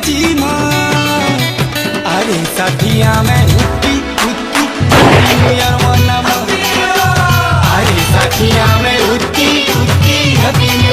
जीमा। अरे साथिया में हुक्की हुक्की हैप्पी न्यू ईयर मनावा। अरे साथिया में हुक्की हुक्की हैप्पी